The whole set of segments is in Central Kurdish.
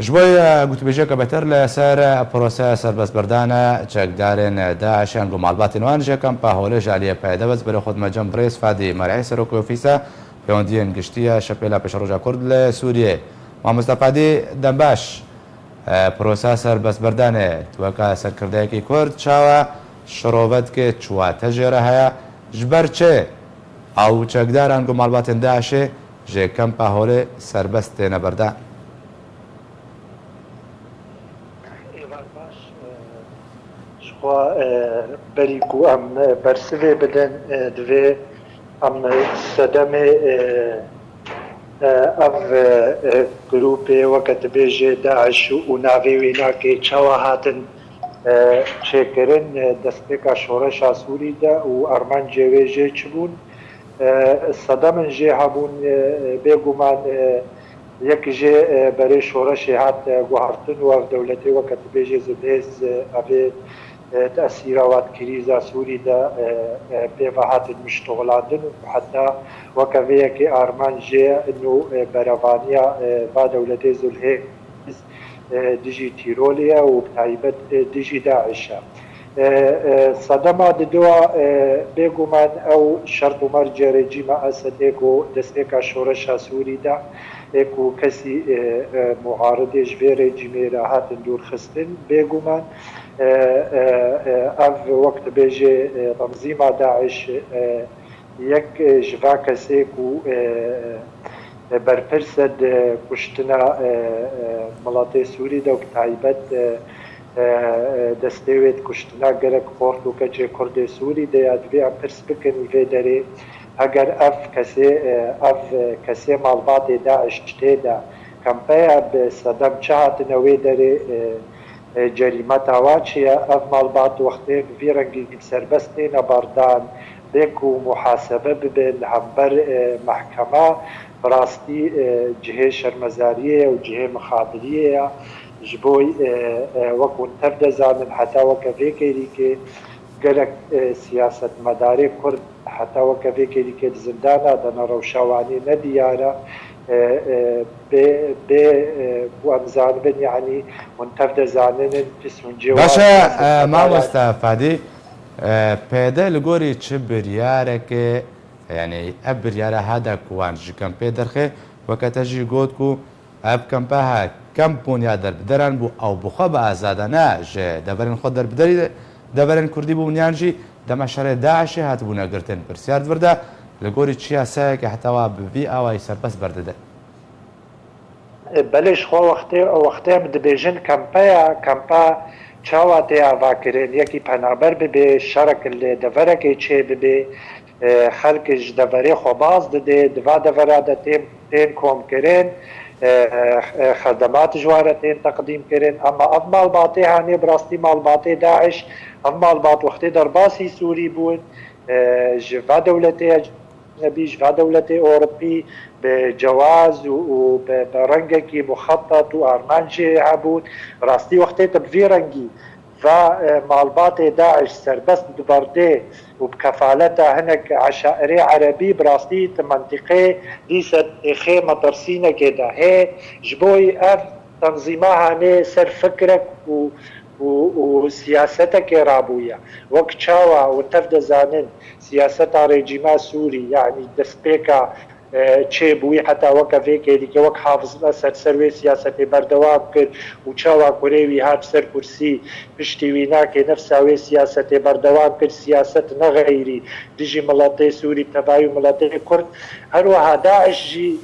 جبوی گوتبیجه که بهتر لسر پروسه سربست بردن چکدارن داعش انگو معلومات نوان جکم په حوله جالیه پیدا بز بر خود مجم بریس فادی مرعی سروکو فیسا پیوندین گشتیه شپیلا پیش روجا کرد لسوریه ما مستفادی دنباش پروسه سربست بردن توکا سرکرده کی کرد چاوه شروبت که چوا تجره هیا جبر چه او چکدار انگو معلومات داعش جکم په حوله سربست نبردن بریکو ام برسوی بدن دوی ام صدمه اف گروپی وقت بیجه داعش و ناوی وینا که چاوا هاتن چکرن دستگاه شورش سوری دا و ارمان جویجه چبون صدمن جه هبون بگومان یک جه برای شورش هات گوهرتن و دولتی وقت بیجه زبیز اوه تأثيرات كريزة سوري دا بيفاهات المشتغلاتن وحتى وكذا كي أرمان جاء إنه برافانيا بعد دولة زلهي ديجي تيروليا وبتعيبت ديجي داعشة صدمة دوا بيجومان أو شرط مرجع رجيم أسد إيكو دستيكا شورشا سوري دا إيكو كسي معارضة جبه رجيمي راحات ندور خستن بيجومان اف وقت بیجه تنظیم داعش یک جوا کسی کو برپرسد کشتنا ملاتی سوری دا و کتایبت دستوید کشتنا گرک خورد و کچه کرد سوری دا یاد بی پرس بکن و داره اگر اف کسی مالبات داعش تیدا کمپایا بصدم چهات نوی داره جريمة تاواتشيا اف مالبات وقتين في رنجي سربستين باردان بيكو محاسبة ببن همبر محكمة براستي جهة شرمزارية وجهة مخابرية جبوي وكون تبدا زامن حتى وكفيكي ليكي قالك سياسة مداري كرد حتى وكفيكي ليكي زندانا دانا روشاواني نديارة بوامزان بن يعني منتفد زانن اسم جواب باشا ما مستفادي پیدا لگوری چه بریاره که یعنی اب بریاره هذا کوانج کم پیدرخه وقت جی گود کو اب کم به کم بنیاد در بدرن بو او بخواب آزادانه جه دبرن خود در بدری دبرن کردی بو بنیانجی دمشهر داعش هات بونا گرتن پرسیار ورده لگوری چی هسته که حتی بی آوای سربست برده بلش خو وقتی مدبیجن کمپا چاواتی آواکرین یکی پنابر ببی شرک دورکی چه ببی خلقش دوری خوباز ده دوا دورا ده تین کوم کرین خدمات جوارتين تقديم كرين اما افمال باطي هاني براستي مال باطي داعش افمال باط وقتي درباسي سوري بون جفا دولتي اجنبي جفا دولتي اوروبي بجواز وبرنجكي مخطط وارمانجي عبود راستي وقتي تبفي رنجي فمالبات داعش سربست دبردي وبكفالتها هناك عشائري عربي براستي منطقة ديست اخي مطرسينة كده هي جبوي اف تنظيمها هني سر فكرك وسياستك رابوية وقت شاوة وتفد زانن سياستها ريجيما سوري يعني دسبيكا چه بوی حتی وکه ویکی دیگه وک حافظ الاسد سروی سیاست بردوام کرد و چاوا کوریوی هات سر کرسی پشتی وینا که نفساوی سیاست بردوام کرد سیاست نغیری دیجی ملاتی سوری تبایی ملاتی کرد هر وها داعش جی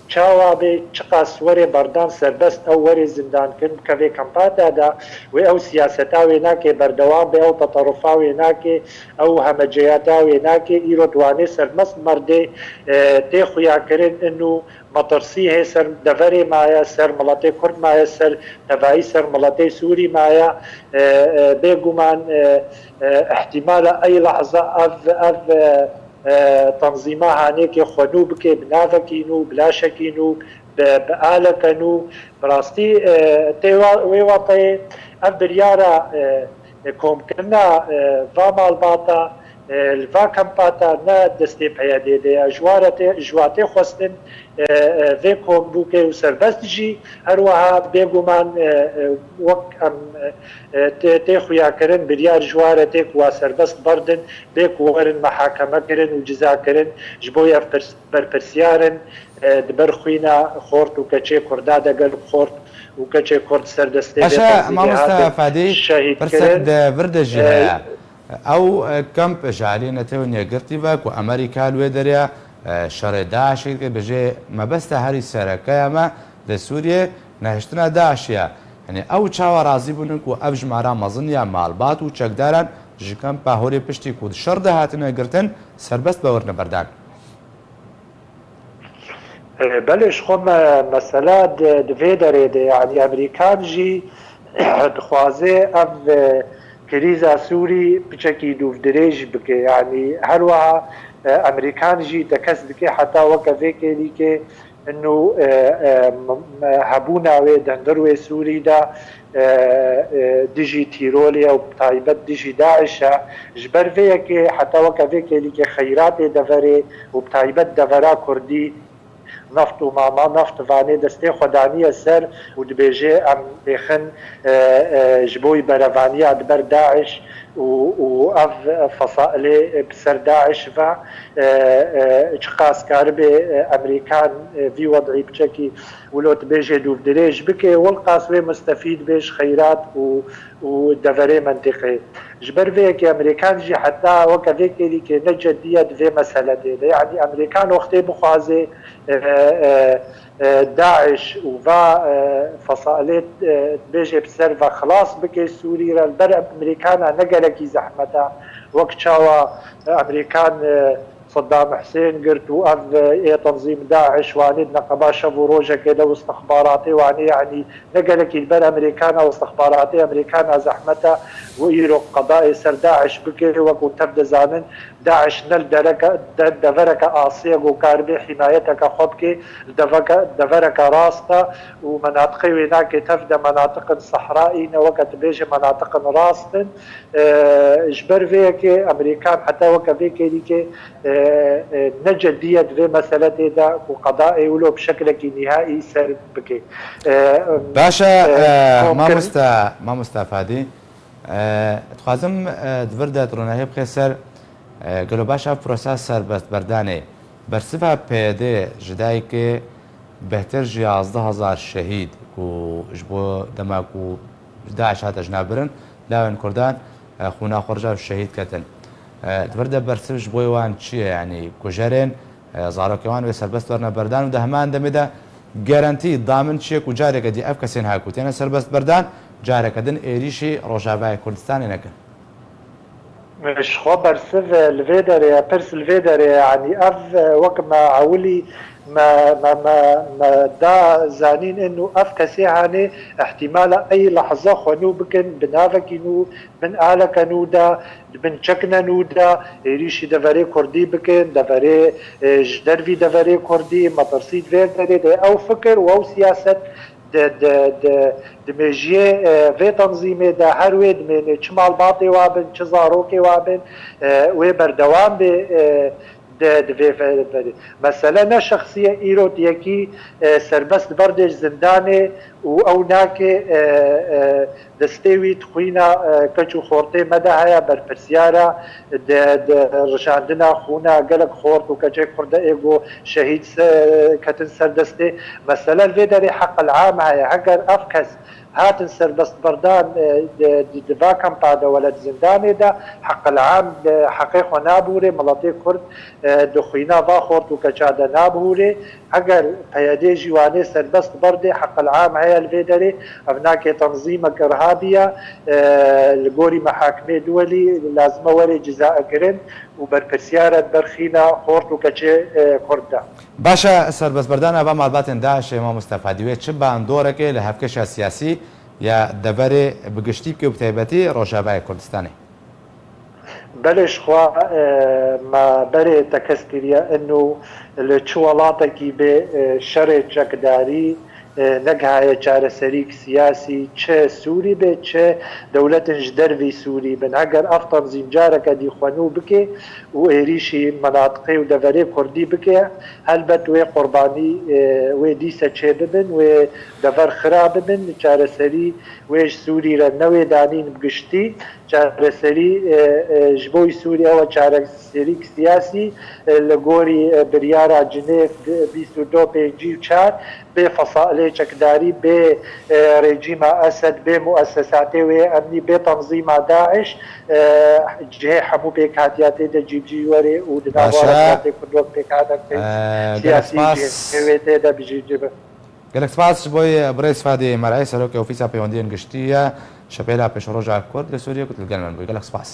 چاوا به چقاس وری بردان سربست او وری زندان کن که کمپا دادا و او سیاستا وینا که بردوام به او تطرفا وینا که او همجیاتا وینا که ایرو دوانه سرمست مرده تی خویا کرن انو مطرسی ہے سر دوری مایا سر ملت کرد مایا سر تبایی سر ملت سوری مایا بے گمان احتمال ای لحظه اف تنظيمها هانيك خنو بكي بنافكينو بلاشكينو بآلكنو براستي ويواطي أبريارا كوم كنا فامال باطا الفا كمباتا نا دستي بيادي دي جواتي خواستن فيكم بوكي وسربست جي هروها بيقومان وك ام تيخويا كرن بريار جوارتك وسربست بردن بيك ورن محاكمة كرن وجزا كرن جبويا برسيارن دبر خوينا خورت وكتشي كردادا قلب خورت وكتشي كرد سردستي اشا ما مستفادي برسد بردجي او كمپ جعلين تونيا قرتيبك وامريكا الويدريا شر داعش بجي ما بس هاري سركه ما لسوريا نهشتنا داعشيا يعني او چاوا راضي بونك و افج مارا مزنيا مالبات و چكداران جكم باهوري پشتي كود شر ده هاتنا قرتن سربست باورنا بردان بلش خم مسألة دفيدري يعني امريكان جي دخوازي اف كريزا سوري بشكل دوف دريج بك يعني هروها امريكان جي دكس بك حتى وكفيك ليك انه هبونا ودندروي سوري دا ديجي تيروليا وبتايبت ديجي داعش جبر فيك حتى وكفيك ليك خيرات دفري وبتايبت دفرا كردي نفط وماما نفط فاني دستي خدانية سر ودبيجي ام بيخن جبوي برافانية دبر داعش و فصائلي بسر داعش ف اشخاص كاربي امريكان في وضعي بشكي ولو تبيجي دوف دريج بكي والقاسوي مستفيد بيش خيرات ودفري منطقي جبر فيك امريكان جي حتى وكفيك ليك نجدية في مسألة دي يعني امريكان وقتي بخوازي داعش وفا فصائلات بيجي بسرفا خلاص بكي سوري البر امريكان نقلكي زحمتها وقت شاوا امريكان صدام حسين قلت وقف تنظيم داعش واني نقبا شافوا روجا كده واستخباراتي واني يعني نقلك البر امريكانا واستخباراتي امريكانا زحمتها ويرو قضاء سر داعش بكي وكو تبدا زانن داعش نل دفرك آسيا وكاربي حمايتك خبكي دفرك راستا ومناطقي ويناك تفدا مناطق صحرائي وقت بيجي مناطق راستن جبر فيك امريكان حتى وكفيك ليك نجدية في مسألة دا وقضاء ولو بشكل نهائي سر بكي باشا ما مستفادي تخوازم دورده درونه بخسر قالوا باشا بروساس سربست بردانه برسفها پیده جدایی که بهتر جی 11,000 شهید و جبو دماغ و داعش هات جنابرن لاوین کردان خونا خرجا شهید کتن دورده برسف جبوی وان چیه يعني کجرین زاروکوان و سربست ورنا بردان و دهمان دمیده گارانتی ضامن چیه کجاره کدی اف کسین هاکوت یعنی سربست بردان جاره کدن ایریشی روجاوای کردستانی نکن مش خبر سف الفيدر برس الفيدر يعني اف وقت ما عولي ما دا زانين انه اف كسيهاني احتمال اي لحظه خنو بكن بنافك نو من آلك نودا من چكنا نودا ريشي دفري كردي بكن دفري جدروي دفري كردي مطرسيد فيدر او فكر او سياسه دمجيه في تنظيمي دا هر ويد من چمال باطي وابن چزاروكي وابن وبردوام مثلا شخصية إيروت يكي سربست بردش زنداني او ناكي دستيوي تخوينا كچو خورتي مدى هيا برپرسيارا رشاندنا خونا قلق خورت وكچي خورده ايگو شهيد كتن سردستي مثلا الفيدري حق العام هيا اگر افكس هاتن سربست بردان دفا كمبادا ولد زنداني دا حق العام حقيقه نابوري ملاتي كرد دخوينا با خورت وكچادا نابوري اگر قيادي جواني سربست برده حق العام هيا الفيدري ابناك تنظيمك ارهابيه الجوري محاكمه دولي لازم وري جزاء قرن وبرپرسيارة برخينا خورت وكچي كردا باشا سربست بردان ابا معلومات داعش ما مستفادی چه باندورك لهفكش سياسي يا دبر بگشتي بك وبتيبتي روجاوای كردستاني بلش خوا ما بري تكسكريا انه الشوالاتكي بشر چكداري نەگایە چارەسەریک سیاسی چه سووری بێت چه دەولەتنج دەروی سووری بن ئەگەر ئەف تەنزیم جارەکە دیخواانوو بکێ و عێریشی مناتقی و دەڤەرێ کوردی بکێ هەلبەت وێ قوربانی وێ دیسە چێ ببن وێ دەڤەر خرا ببن چارەسەری وێژ سووریرە نەوێ دانین بگشتی چارەسەری ji بۆی سووریەوە چارەسەریک سیاسی لە گۆری بریارە جنێف 22 بێ فەسائلێ چەکداری بێ ڕێجیمە ئەسد بێ مؤسساتێ وێ ئەمنی بێ تەنزیمە داعش جێ هەموو پێک هاتیاتێ دەجیبجی وەرێ و دناوارێ کوردۆک پێکادەکە سیاسی تێدا بژیجبە گەلک سپاس بۆی بڕێز فادی مەرعی سەرۆکی ئۆفیسا پەیوەندیە گشتیە شەپێلا پێشڕۆژە کورد لە سووریە کوت لەگەڵ من بووی گەلک سپاس